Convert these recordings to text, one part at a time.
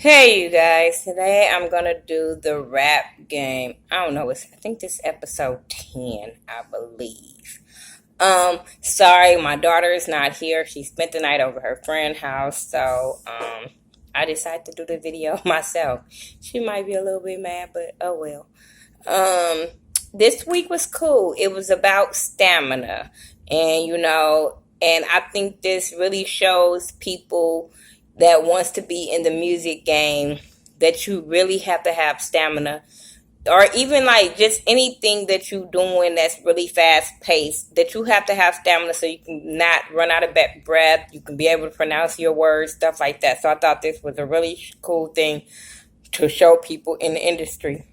Hey you guys, today I'm gonna do the rap game. I don't know, I think this episode 10, I believe. Sorry, my daughter is not here. She spent the night over her friend's house, so I decided to do the video myself. She might be a little bit mad, but oh well. Um this week was cool. It was about stamina. And I think this really shows people that wants to be in the music game that you really have to have stamina, or even like just anything that you doing that's really fast paced, that you have to have stamina so you can not run out of breath, you can be able to pronounce your words, stuff like that. So I thought this was a really cool thing to show people in the industry.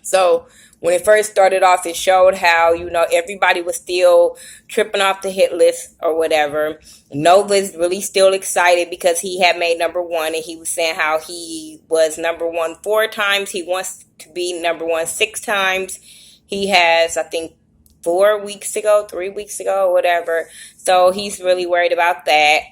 So when it first started off, it showed how, everybody was still tripping off the hit list or whatever. Nova's really still excited because he had made number one, and he was saying how he was number one 4 times. He wants to be number one 6 times. He has, I think, 4 weeks ago, 3 weeks ago, or whatever. So he's really worried about that.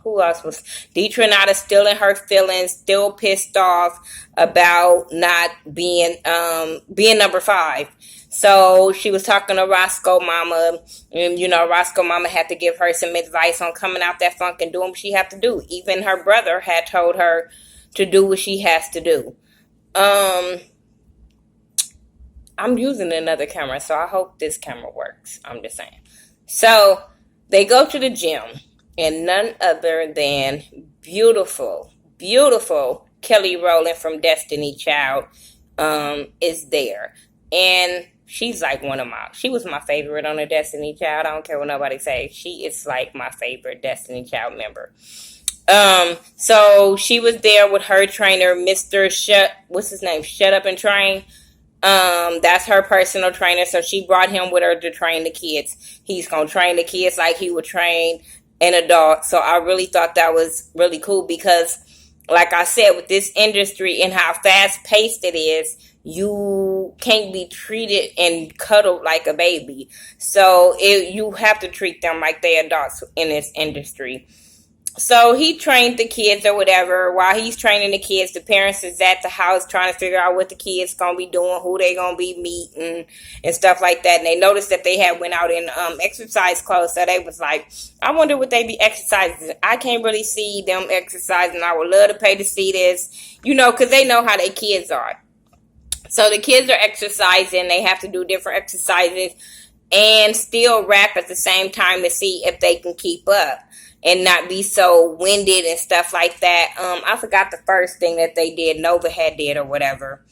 Who else was Deetranada still in her feelings, still pissed off about not being number 5. So she was talking to Roscoe Mama, and Roscoe Mama had to give her some advice on coming out that funk and doing what she had to do. Even her brother had told her to do what she has to do. I'm using another camera, so I hope this camera works. I'm just saying. So they go to the gym, and none other than beautiful, beautiful Kelly Rowland from Destiny Child is there. And she's like she was my favorite on the Destiny Child. I don't care what nobody says. She is like my favorite Destiny Child member. So she was there with her trainer, Mr. what's his name? Shut Up and Train. That's her personal trainer. So she brought him with her to train the kids. He's going to train the kids like he would train an adult. So I really thought that was really cool because, like I said, with this industry and how fast paced it is, you can't be treated and cuddled like a baby. So you have to treat them like they adults in this industry. So he trained the kids or whatever. While he's training the kids, the parents is at the house trying to figure out what the kids gonna be doing, who they gonna be meeting, and stuff like that. And they noticed that they had went out in exercise clothes, so they was like, I wonder what they be exercising. I can't really see them exercising. I would love to pay to see this, because they know how their kids are. So the kids are exercising. They have to do different exercises and still rap at the same time to see if they can keep up and not be so winded and stuff like that. I forgot the first thing that they did. Nova had did or whatever.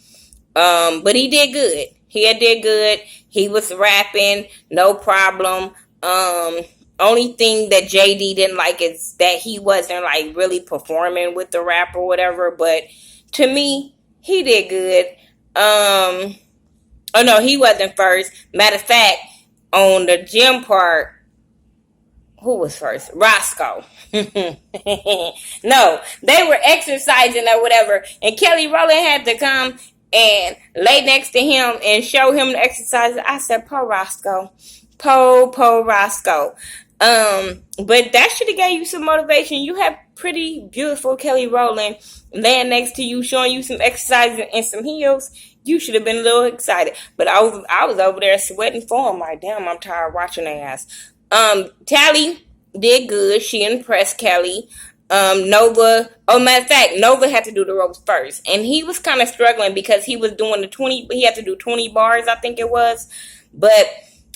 But he did good. He did good. He was rapping, no problem. Only thing that JD didn't like is that he wasn't like really performing with the rap or whatever. But to me, he did good. Oh no, he wasn't first. Matter of fact, on the gym part, who was first? Roscoe. No, they were exercising or whatever, and Kelly Rowland had to come and lay next to him and show him the exercises. I said, "Po Roscoe, po Roscoe." But that should have gave you some motivation. You have pretty beautiful Kelly Rowland laying next to you, showing you some exercises and some heels. You should have been a little excited. But I was over there sweating for him. Like, damn, I'm tired watching their ass. Tally did good. She impressed Kelly. Nova, matter of fact, Nova had to do the ropes first. And he was kind of struggling because he was doing he had to do 20 bars, I think it was. But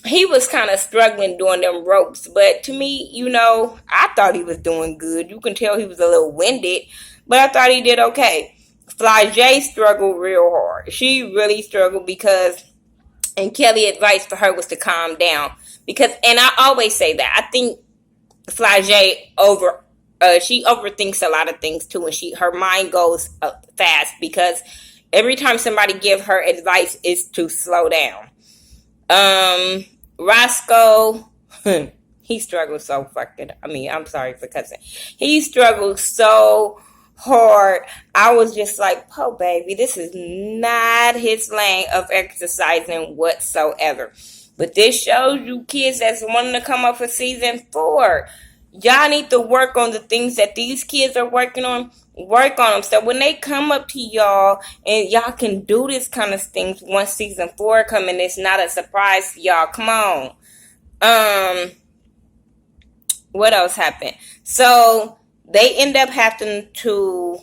he was kind of struggling doing them ropes. But to me, I thought he was doing good. You can tell he was a little winded, but I thought he did okay. Fly J struggled real hard. She really struggled and Kelly's advice for her was to calm down. And I always say that, I think Fly J she overthinks a lot of things too, and her mind goes fast because every time somebody give her advice is to slow down. Roscoe, he struggled so I'm sorry for cussing. He struggled so hard. I was just like, oh baby, this is not his lane of exercising whatsoever. But this shows you kids that's wanting to come up for season 4. Y'all need to work on the things that these kids are working on. Work on them. So when they come up to y'all and y'all can do this kind of things once season 4 coming, it's not a surprise to y'all. Come on. What else happened? So they end up having to.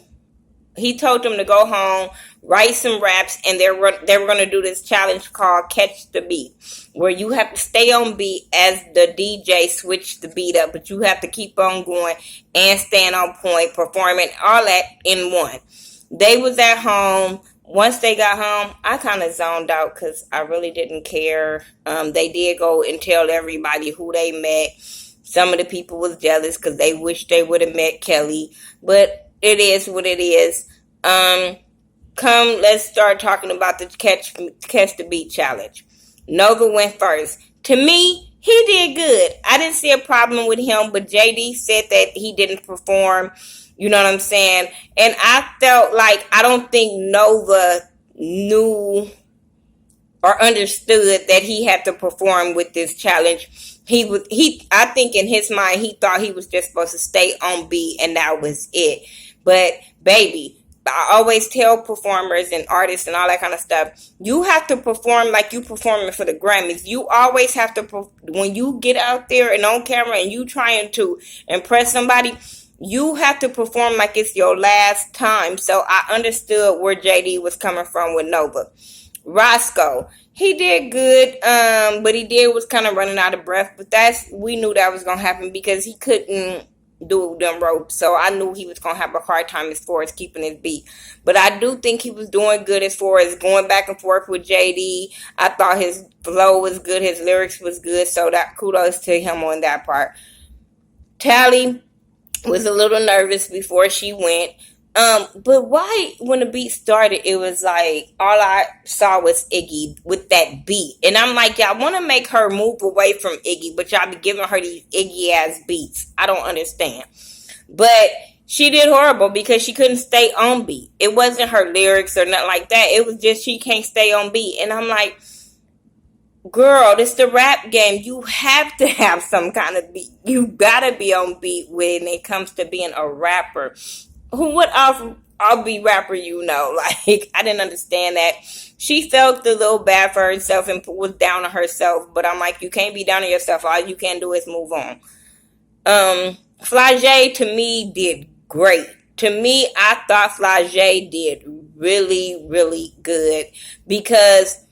He told them to go home, write some raps, and they were going to do this challenge called Catch the Beat, where you have to stay on beat as the DJ switch the beat up, but you have to keep on going and stand on point, performing all that in one. They was at home. Once they got home, I kind of zoned out because I really didn't care. They did go and tell everybody who they met. Some of the people was jealous because they wished they would have met Kelly, but it is what it is. Let's start talking about the catch the beat challenge. Nova went first. To me, he did good. I didn't see a problem with him, but JD said that he didn't perform. You know what I'm saying? And I felt like I don't think Nova knew or understood that he had to perform with this challenge. I think in his mind he thought he was just supposed to stay on beat and that was it. But baby, I always tell performers and artists and all that kind of stuff, you have to perform like you performing for the Grammys. You always have to, when you get out there and on camera and you trying to impress somebody, you have to perform like it's your last time. So I understood where JD was coming from with Nova. Roscoe, he did good, but he was kind of running out of breath. But we knew that was gonna happen because he couldn't do them ropes. So I knew he was gonna have a hard time as far as keeping his beat. But I do think he was doing good as far as going back and forth with JD. I thought his flow was good, his lyrics was good. So that kudos to him on that part. Tally was a little nervous before she went. But why, when the beat started, it was like, all I saw was Iggy with that beat. And I'm like, y'all want to make her move away from Iggy, but y'all be giving her these Iggy ass beats. I don't understand. But she did horrible because she couldn't stay on beat. It wasn't her lyrics or nothing like that. It was just she can't stay on beat. And I'm like, girl, this the rap game. You have to have some kind of beat. You gotta be on beat when it comes to being a rapper. What offbeat rapper you know? Like, I didn't understand that. She felt a little bad for herself and was down on herself. But I'm like, you can't be down on yourself. All you can do is move on. Flagey, to me, did great. To me, I thought Flagey did really, really good. Because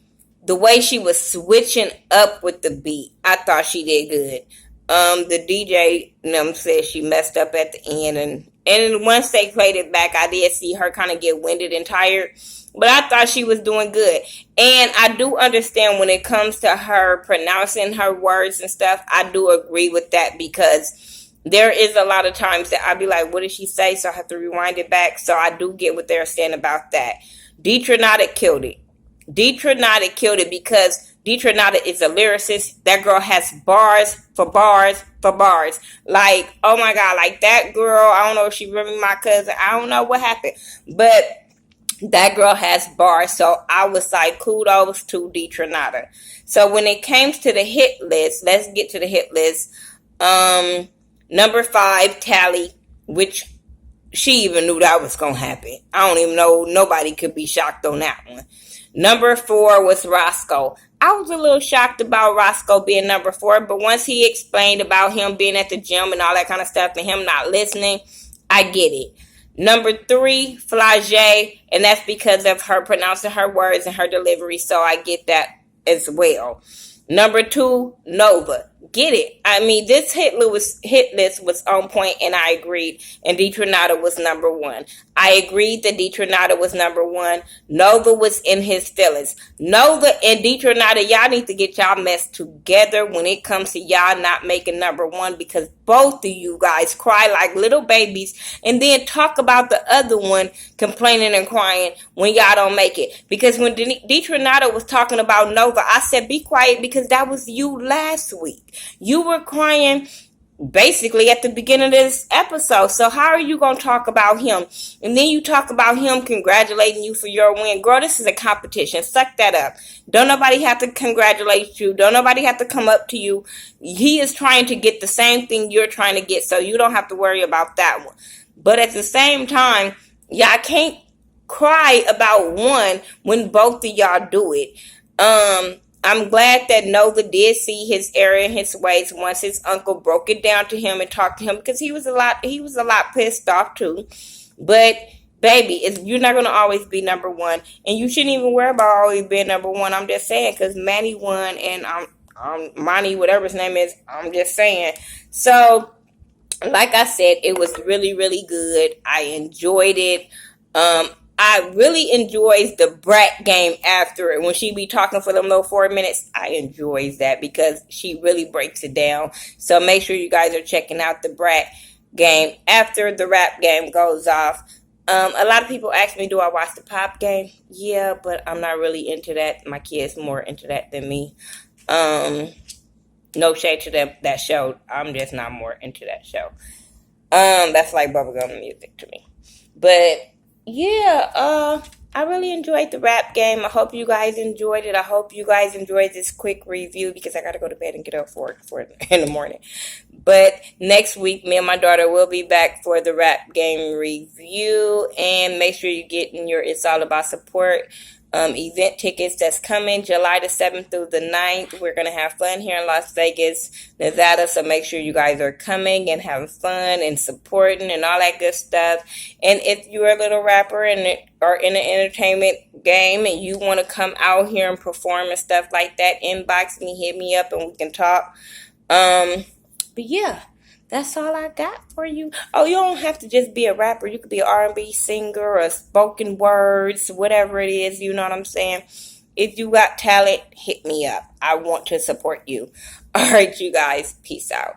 the way she was switching up with the beat, I thought she did good. The DJ said she messed up at the end, and once they played it back, I did see her kind of get winded and tired, but I thought she was doing good. And I do understand when it comes to her pronouncing her words and stuff, I do agree with that, because there is a lot of times that I'd be like, what did she say? So I have to rewind it back. So I do get what they're saying about that. Detronata killed it. Detronata killed it because Detronata is a lyricist. That girl has bars for bars for bars. Like, oh my God, like that girl, I don't know if she really my cousin. I don't know what happened. But that girl has bars. So I was like, kudos to Detronata. So when it came to the hit list, let's get to the hit list. Number 5, Tally, which she even knew that was going to happen. I don't even know. Nobody could be shocked on that one. Number 4 was Roscoe. I was a little shocked about Roscoe being number 4, but once he explained about him being at the gym and all that kind of stuff and him not listening, I get it. Number 3, Flagey, and that's because of her pronouncing her words and her delivery, so I get that as well. Number 2, Nova. Get it. I mean, this hit list was on point, and I agreed. And Detronata was number 1. I agreed that Detronata was number 1. Nova was in his feelings. Nova and Detronata, y'all need to get y'all mess together when it comes to y'all not making number 1, because both of you guys cry like little babies and then talk about the other one complaining and crying when y'all don't make it. Because when Detronata was talking about Nova, I said, be quiet, because that was you last week. You were crying basically at the beginning of this episode. So how are you going to talk about him? And then you talk about him congratulating you for your win. Girl, this is a competition. Suck that up. Don't nobody have to congratulate you. Don't nobody have to come up to you. He is trying to get the same thing you're trying to get, so you don't have to worry about that one. But at the same time, y'all can't cry about one when both of y'all do it. I'm glad that Nova did see his error in his ways once his uncle broke it down to him and talked to him, because he was a lot pissed off too. But baby, you're not gonna always be number one, and you shouldn't even worry about always being number one. I'm just saying, because Manny won, and Monty, whatever his name is. I'm just saying. So, like I said, it was really, really good. I enjoyed it. I really enjoys the brat game after it. When she be talking for them little 4 minutes, I enjoys that because she really breaks it down. So make sure you guys are checking out the brat game after the rap game goes off. A lot of people ask me, do I watch the pop game? Yeah, but I'm not really into that. My kid's more into that than me. No shade to that show. I'm just not more into that show. That's like bubblegum music to me. But yeah, I really enjoyed the rap game. I hope you guys enjoyed it. I hope you guys enjoyed this quick review, because I gotta go to bed and get up for it in the morning. But next week, me and my daughter will be back for the rap game review. And make sure you get in your It's All About Support event tickets that's coming July the 7th through the 9th. We're going to have fun here in Las Vegas, Nevada. So make sure you guys are coming and having fun and supporting and all that good stuff. And if you're a little rapper and are in an entertainment game and you want to come out here and perform and stuff like that, inbox me, hit me up, and we can talk. But yeah, that's all I got for you. Oh, you don't have to just be a rapper. You could be an R&B singer or spoken words, whatever it is. You know what I'm saying? If you got talent, hit me up. I want to support you. All right, you guys. Peace out.